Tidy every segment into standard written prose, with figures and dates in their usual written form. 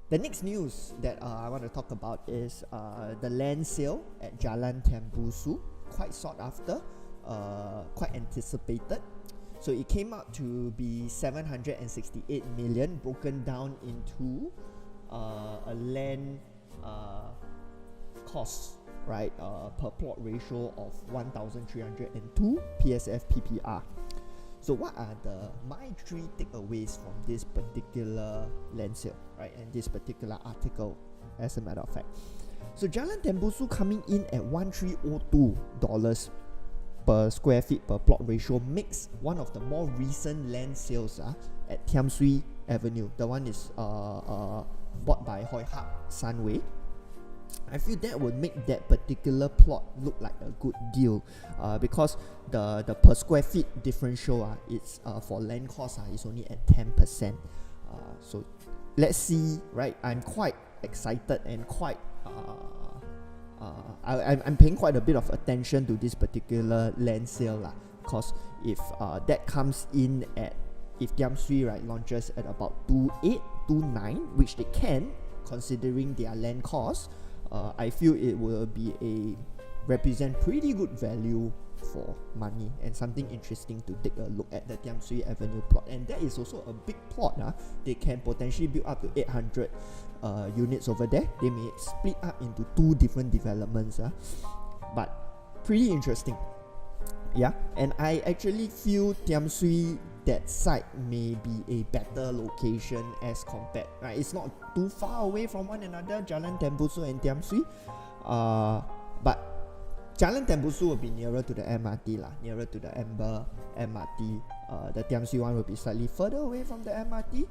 The next news that I want to talk about is the land sale at Jalan Tembusu. Quite sought after, quite anticipated. So it came out to be 768 million, broken down into a land cost, right, per plot ratio of 1,302 PSF PPR. So what are my 3 takeaways from this particular land sale, right, and this particular article, as a matter of fact? So Jalan Tembusu coming in at $1,302 per square feet per plot ratio makes one of the more recent land sales at Thiam Siew Avenue. The one is bought by Hoi Hup Sunway. I feel that would make that particular plot look like a good deal, because the per square feet differential it's for land cost is only at 10%. So let's see, right? I'm quite excited and quite I'm paying quite a bit of attention to this particular land sale, because if that comes in at, if Thiam Siew, right, launches at about 2.8, 2.9, which they can, considering their land cost, I feel it will be represent pretty good value for money and something interesting to take a look at, the Thiam Siew Avenue plot. And that is also a big plot. They can potentially build up to 800 units over there. They may split up into 2 different developments, but pretty interesting. Yeah, and I actually feel Thiam Siew, that site may be a better location as compared, right? It's not too far away from one another, Jalan Tembusu and Thiam Siew, but Jalan Tembusu will be nearer to the MRT, nearer to the Amber MRT. The Thiam Siew one will be slightly further away from the MRT,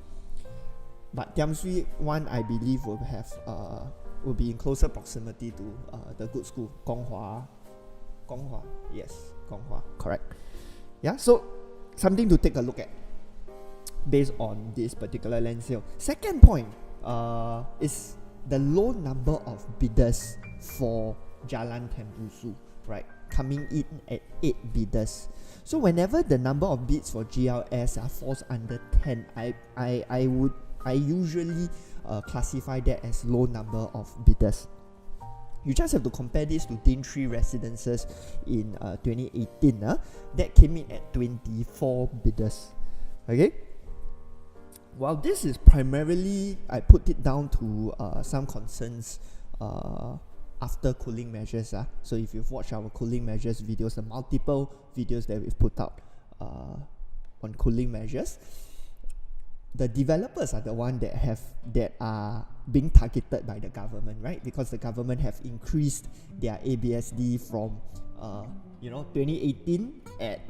but Thiam Siew one, I believe, will be in closer proximity to the good school, Kong Hwa. Yes, Kong Hwa, correct. Yeah, so something to take a look at based on this particular land sale. Second point is the low number of bidders for Jalan Tembusu, right, coming in at 8 bidders. So whenever the number of bids for GLS falls under 10, I usually classify that as low number of bidders. You just have to compare this to Daintree residences in 2018. That came in at 24 bidders. Okay. While this is primarily, I put it down to some concerns after cooling measures. So if you've watched our cooling measures videos, the multiple videos that we've put out on cooling measures, the developers are the one that are being targeted by the government, right? Because the government have increased their ABSD from 2018 at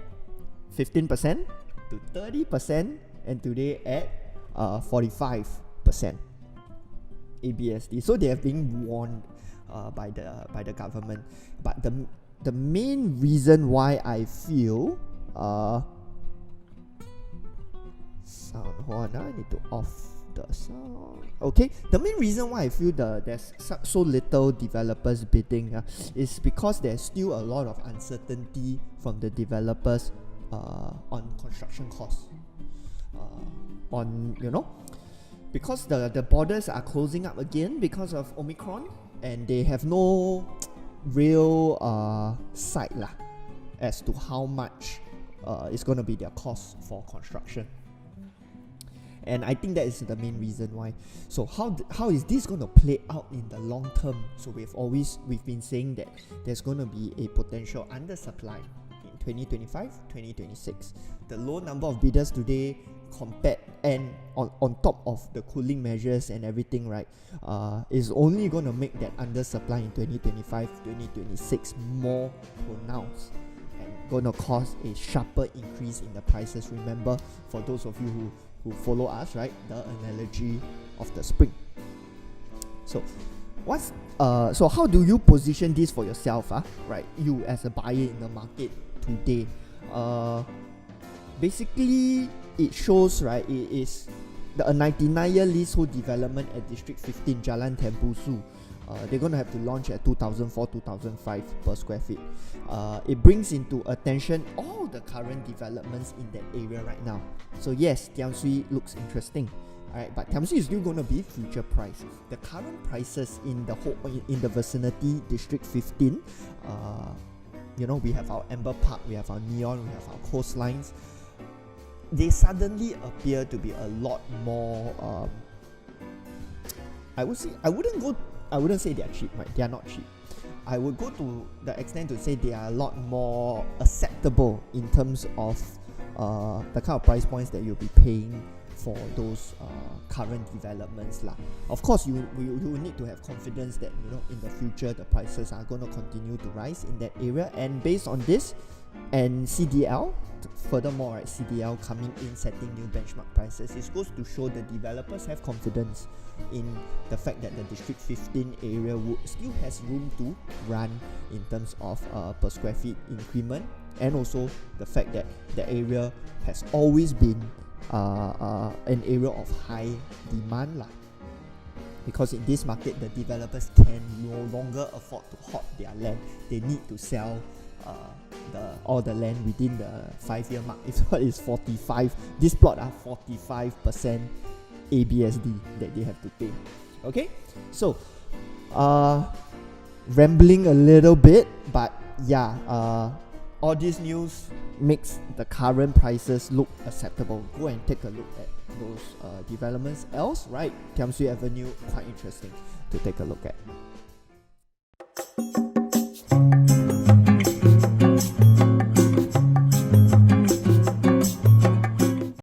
15% to 30%, and today at 45% ABSD. So they have been warned by the government. But the main reason why I feel sound, hold on, I need to off the sound. Okay, the main reason why I feel there's so little developers bidding is because there's still a lot of uncertainty from the developers on construction costs. Because the borders are closing up again because of Omicron, and they have no real sight as to how much is going to be their cost for construction. And I think that is the main reason why. So how is this going to play out in the long term? So we've been saying that there's going to be a potential undersupply in 2025, 2026. The low number of bidders today compared, and on top of the cooling measures and everything, right, is only going to make that undersupply in 2025, 2026 more pronounced, and going to cause a sharper increase in the prices. Remember, for those of you who follow us, right, the analogy of the spring. So how do you position this for yourself, right, you as a buyer in the market today? Basically, it shows, right, it is a 99-year leasehold development at District 15, Jalan Tembusu. They're going to have to launch at 2004, 2005 per square feet. It brings into attention all the current developments in that area right now. So yes, Thiam Siew looks interesting. Alright, but Thiam Siew is still going to be future price. The current prices in the whole in the vicinity, District 15, we have our Amber Park, we have our Neon, we have our coastlines. They suddenly appear to be a lot more. I wouldn't say they are cheap, right? They are not cheap. I would go to the extent to say they are a lot more acceptable in terms of the kind of price points that you'll be paying for those current developments lah. Of course, you need to have confidence that in the future the prices are going to continue to rise in that area, and based on this and CDL, furthermore, right, CDL coming in setting new benchmark prices, it goes to show the developers have confidence in the fact that the District 15 area still has room to run in terms of per square feet increment, and also the fact that the area has always been an area of high demand lah. Because in this market, the developers can no longer afford to hoard their land. They need to sell all the land within the 5-year mark. If what is 45, this plot are 45% ABSD that they have to pay. Okay, so rambling a little bit, but yeah, all this news makes the current prices look acceptable. Go and take a look at those developments else, right? Thiam Siew Avenue, quite interesting to take a look at.